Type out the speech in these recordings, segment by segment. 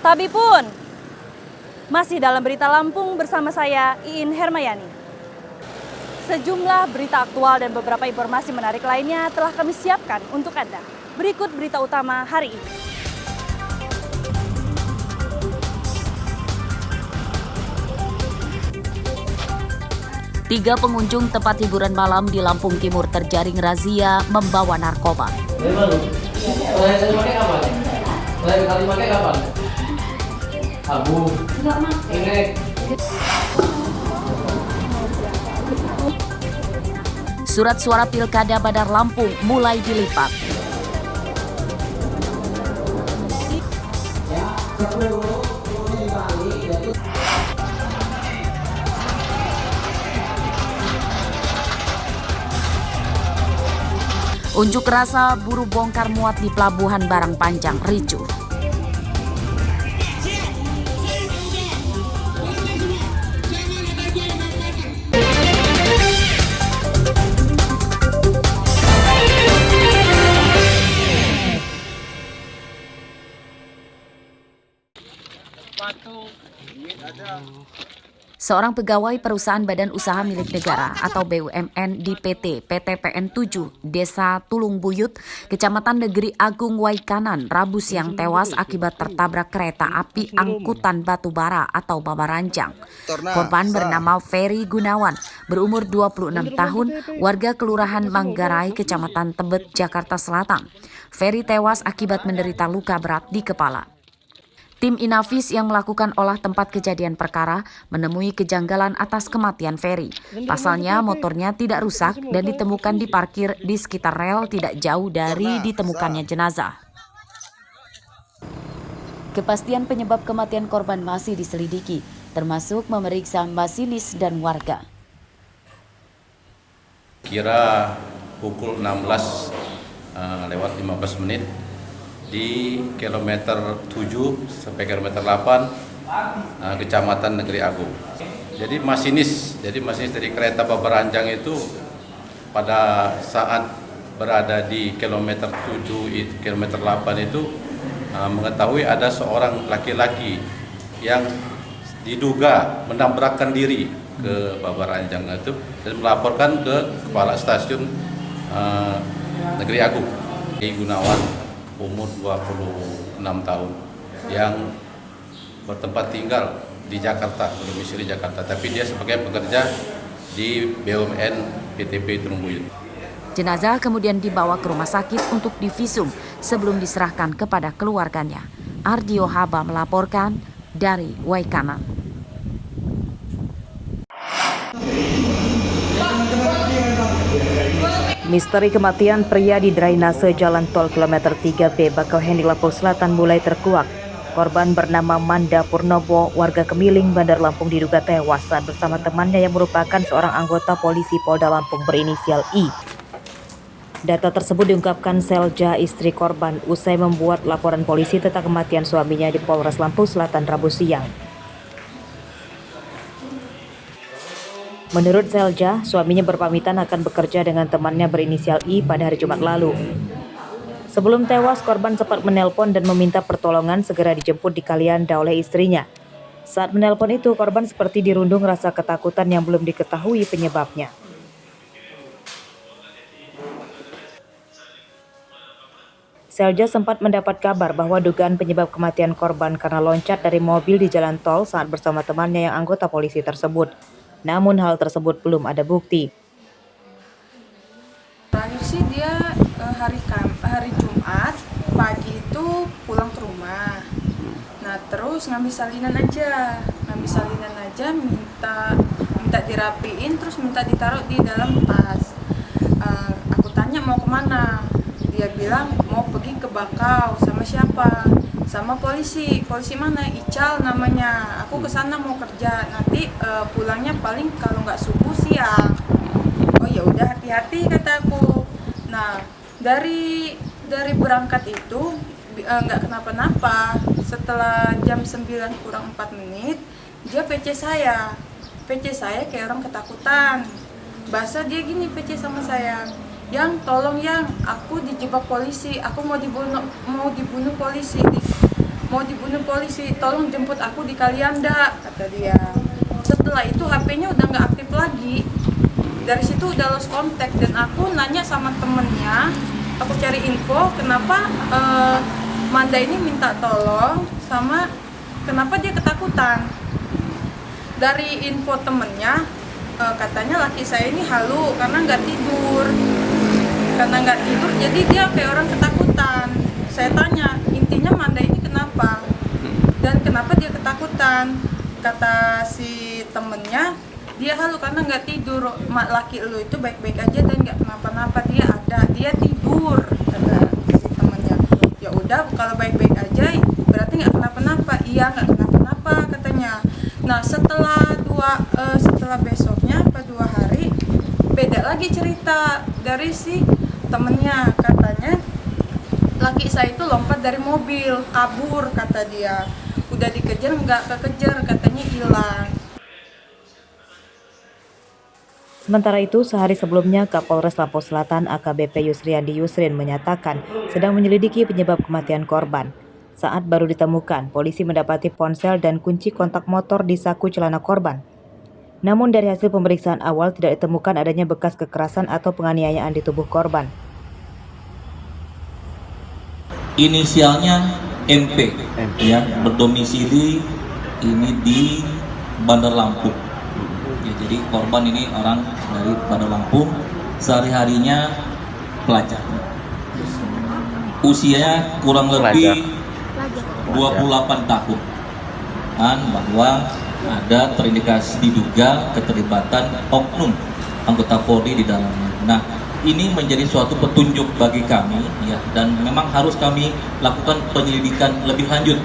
Tapi pun, masih dalam berita Lampung bersama saya, Iin Hermayani. Sejumlah berita aktual dan beberapa informasi menarik lainnya telah kami siapkan untuk Anda. Berikut berita utama hari ini. Tiga pengunjung tempat hiburan malam di Lampung Timur terjaring razia membawa narkoba. Surat suara Pilkada Bandar Lampung mulai dilipat. Unjuk rasa buruh bongkar muat di Pelabuhan Barang Panjang ricuh. Seorang pegawai perusahaan badan usaha milik negara atau BUMN di PTPN 7 Desa Tulung Buyut, Kecamatan Negeri Agung Waikanan, Rabu siang tewas akibat tertabrak kereta api angkutan batubara atau Babaranjang. Korban bernama Ferry Gunawan, berumur 26 tahun, warga Kelurahan Manggarai, Kecamatan Tebet, Jakarta Selatan. Ferry tewas akibat menderita luka berat di kepala. Tim Inavis yang melakukan olah tempat kejadian perkara menemui kejanggalan atas kematian Ferry. Pasalnya motornya tidak rusak dan ditemukan diparkir di sekitar rel tidak jauh dari ditemukannya jenazah. Kepastian penyebab kematian korban masih diselidiki, termasuk memeriksa masinis dan warga. Kira pukul 16 lewat 15 menit di kilometer 7 sampai kilometer 8 Kecamatan Negeri Agung. Jadi masinis dari kereta Babaranjang itu pada saat berada di kilometer 7 kilometer 8 itu mengetahui ada seorang laki-laki yang diduga menabrakkan diri ke Babaranjang itu dan melaporkan ke kepala stasiun Negeri Agung, Gunawan, umur 26 tahun, yang bertempat tinggal di Jakarta, berdomisili Jakarta, tapi dia sebagai pekerja di BUMN PTP Tulung Buyut. Jenazah kemudian dibawa ke rumah sakit untuk divisum sebelum diserahkan kepada keluarganya. Ardio Haba melaporkan dari Waikanan. Misteri kematian pria di drainase Jalan Tol Kilometer 3B Bakauheni Lampung Selatan mulai terkuak. Korban bernama Manda Purnomo, warga Kemiling, Bandar Lampung, diduga tewas saat bersama temannya yang merupakan seorang anggota polisi Polda Lampung berinisial I. Data tersebut diungkapkan Selja, istri korban, usai membuat laporan polisi tentang kematian suaminya di Polres Lampung Selatan Rabu siang. Menurut Selja, suaminya berpamitan akan bekerja dengan temannya berinisial I pada hari Jumat lalu. Sebelum tewas, korban sempat menelpon dan meminta pertolongan segera dijemput di Kalianda oleh istrinya. Saat menelpon itu, korban seperti dirundung rasa ketakutan yang belum diketahui penyebabnya. Selja sempat mendapat kabar bahwa dugaan penyebab kematian korban karena loncat dari mobil di jalan tol saat bersama temannya yang anggota polisi tersebut. Namun hal tersebut belum ada bukti. Terakhir sih dia hari Jumat pagi itu pulang ke rumah. Nah terus ngambil salinan aja, minta dirapiin, terus minta ditaruh di dalam tas. Aku tanya mau kemana? Dia bilang mau pergi ke Bakau. Sama siapa? Sama polisi mana? Ical namanya. Aku kesana mau kerja, nanti pulangnya paling kalau nggak subuh siang. Oh ya udah, hati-hati kataku. Nah dari berangkat itu nggak kenapa-napa. Setelah jam 9 kurang 4 menit dia PC saya kayak orang ketakutan. Bahasa dia gini PC sama saya, "Yang tolong yang, aku dijebak polisi, aku mau dibunuh polisi." mau dibunuh polisi, tolong jemput aku di Kalianda, kata dia. Setelah itu HP-nya udah nggak aktif lagi. Dari situ udah lost contact dan aku nanya sama temennya, aku cari info kenapa Manda ini minta tolong sama kenapa dia ketakutan. Dari info temennya katanya laki saya ini halu karena nggak tidur. Karena nggak tidur jadi dia kayak orang ketakutan. Saya tanya intinya Manda ini kenapa dan kenapa dia ketakutan. Kata si temennya dia halu karena nggak tidur. Laki lu itu baik-baik aja dan nggak kenapa-napa, dia tidur, kata si temennya. Ya udah kalau baik-baik aja berarti nggak kenapa-napa. Iya nggak kenapa-napa katanya. Nah setelah besoknya apa 2 hari beda lagi cerita dari si temennya. Katanya laki saya itu lompat dari mobil kabur, kata dia. Udah dikejar nggak kekejar, katanya hilang. Sementara itu, sehari sebelumnya Kapolres Lampung Selatan AKBP Yusriandi Yusrin menyatakan sedang menyelidiki penyebab kematian korban. Saat baru ditemukan, polisi mendapati ponsel dan kunci kontak motor di saku celana korban. Namun dari hasil pemeriksaan awal tidak ditemukan adanya bekas kekerasan atau penganiayaan di tubuh korban. Inisialnya MP, ya, berdomisili ini di Bandar Lampung. Ya, jadi korban ini orang dari Bandar Lampung, sehari-harinya pelajar. Usianya kurang lebih 28 tahun. Dan bahwa ada terindikasi diduga keterlibatan oknum anggota Polri di dalamnya. Nah, ini menjadi suatu petunjuk bagi kami, ya, dan memang harus kami lakukan penyelidikan lebih lanjut,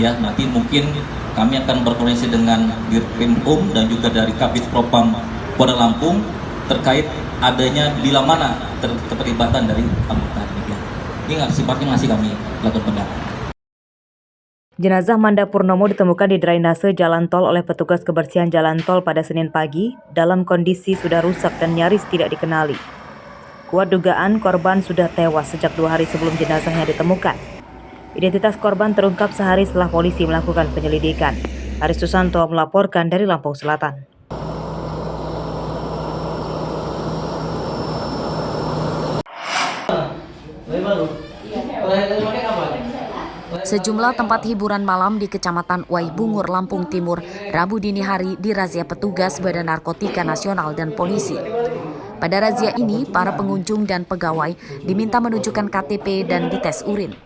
ya. Nanti mungkin kami akan berkoordinasi dengan Dirkrimum dan juga dari Kabid Propam Polda Lampung terkait adanya bila mana keterlibatan dari anggota ini. Ini sifatnya masih kami lakukan pendapat. Jenazah Manda Purnomo ditemukan di drainase jalan tol oleh petugas kebersihan jalan tol pada Senin pagi dalam kondisi sudah rusak dan nyaris tidak dikenali. Kuat dugaan korban sudah tewas sejak 2 hari sebelum jenazahnya ditemukan. Identitas korban terungkap sehari setelah polisi melakukan penyelidikan. Haris Susanto melaporkan dari Lampung Selatan. Sejumlah tempat hiburan malam di Kecamatan Waibungur, Lampung Timur, Rabu dini hari dirazia petugas Badan Narkotika Nasional dan polisi. Pada razia ini, para pengunjung dan pegawai diminta menunjukkan KTP dan dites urin.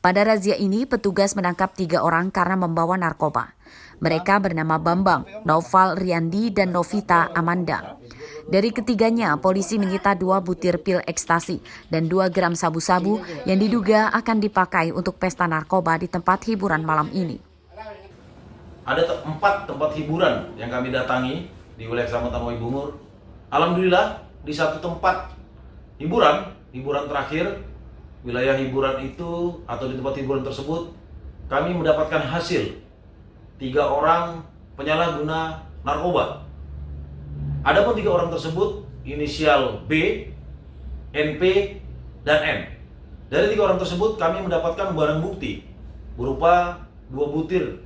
Pada razia ini, petugas menangkap 3 orang karena membawa narkoba. Mereka bernama Bambang, Noval Riandi, dan Novita Amanda. Dari ketiganya, polisi menyita 2 butir pil ekstasi dan 2 gram sabu-sabu yang diduga akan dipakai untuk pesta narkoba di tempat hiburan malam ini. Ada 4 tempat hiburan yang kami datangi di wilayah Kecamatan Waibungur. Alhamdulillah di satu tempat hiburan terakhir, wilayah hiburan itu atau di tempat hiburan tersebut kami mendapatkan hasil 3 orang penyalahguna narkoba. Adapun 3 orang tersebut inisial B, NP, dan M. Dari 3 orang tersebut kami mendapatkan barang bukti berupa 2 butir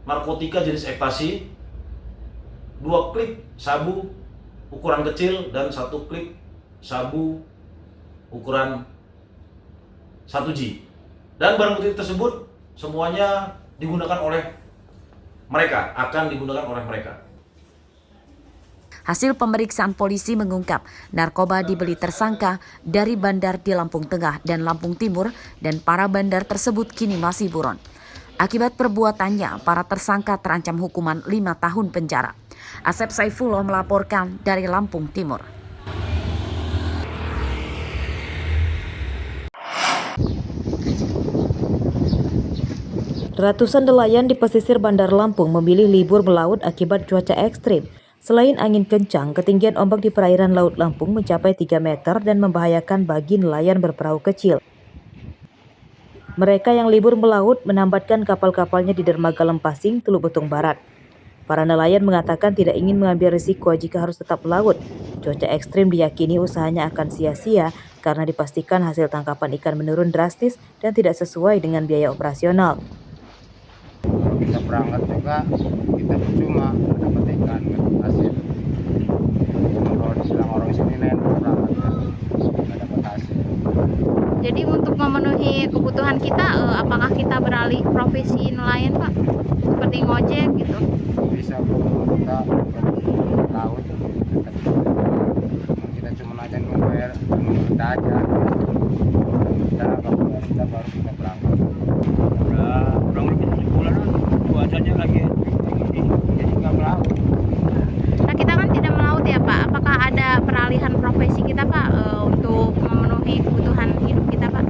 narkotika jenis ekstasi, 2 klip sabu ukuran kecil, dan 1 klip sabu ukuran 1G. Dan barang bukti tersebut semuanya digunakan oleh mereka, akan digunakan oleh mereka. Hasil pemeriksaan polisi mengungkap narkoba dibeli tersangka dari bandar di Lampung Tengah dan Lampung Timur dan para bandar tersebut kini masih buron. Akibat perbuatannya, para tersangka terancam hukuman 5 tahun penjara. Asep Saifullah melaporkan dari Lampung Timur. Ratusan nelayan di pesisir Bandar Lampung memilih libur melaut akibat cuaca ekstrim. Selain angin kencang, ketinggian ombak di perairan Laut Lampung mencapai 3 meter dan membahayakan bagi nelayan berperahu kecil. Mereka yang libur melaut menambatkan kapal-kapalnya di dermaga Lempasing, Teluk Betung Barat. Para nelayan mengatakan tidak ingin mengambil risiko jika harus tetap melaut. Cuaca ekstrim diyakini usahanya akan sia-sia karena dipastikan hasil tangkapan ikan menurun drastis dan tidak sesuai dengan biaya operasional. Kalau kita berangkat juga kita percuma dapat ikan hasil. Kalau dibilang orang sini lain berangkat nggak dapat hasil. Jadi untuk memenuhi kebutuhan kita, apakah kita beralih profesi nelayan Pak? Seperti ngojek gitu? Bisa kita laut, kita cuma aja membayar kita aja. Kita baru kita berangkat. Udah kurang lebih 7 bulanan cuacanya lagi jadi nggak melaut. Nah kita kan tidak melaut ya Pak, apakah ada peralihan profesi kita Pak untuk memenuhi kebutuhan hidup kita Pak?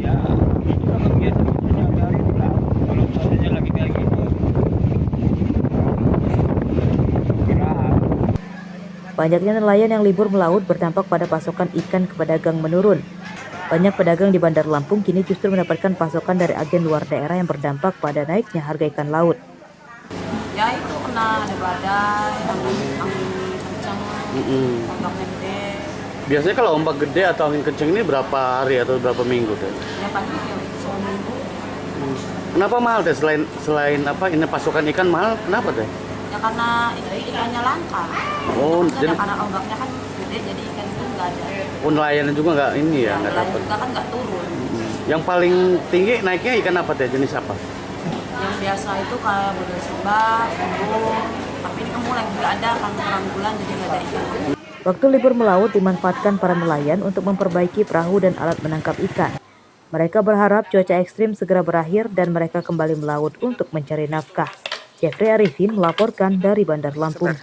Ya itu kan kegiatan kita sehari-hari di laut. Kalau cuacanya lagi kayak gini, istirahat. Banyaknya nelayan yang libur melaut berdampak pada pasokan ikan ke pedagang menurun. Banyak pedagang di Bandar Lampung kini justru mendapatkan pasokan dari agen luar daerah yang berdampak pada naiknya harga ikan laut. Ya itu kena ada badai, angin kencang, ombaknya gede. Biasanya kalau ombak gede atau angin kenceng ini berapa hari atau berapa minggu deh? Ya pagi ya seminggu. Kenapa mahal deh selain apa ini pasokan ikan mahal? Kenapa deh? Ya karena ikannya langka. Oh, Maksudnya jadi karena ombaknya kan gede jadi ikan itu nggak ada. nelayan juga nggak ini ya nggak Nelayan dapat. juga kan nggak turun. Yang paling tinggi naiknya ikan apa deh? Jenis apa? Yang biasa itu kayak model sebab, umbul. Tapi ini kan mulai nggak ada kan kurang bulan jadi nggak ada ikan. Waktu libur melaut dimanfaatkan para nelayan untuk memperbaiki perahu dan alat menangkap ikan. Mereka berharap cuaca ekstrim segera berakhir dan mereka kembali melaut untuk mencari nafkah. Jeffrey Arifin melaporkan dari Bandar Lampung.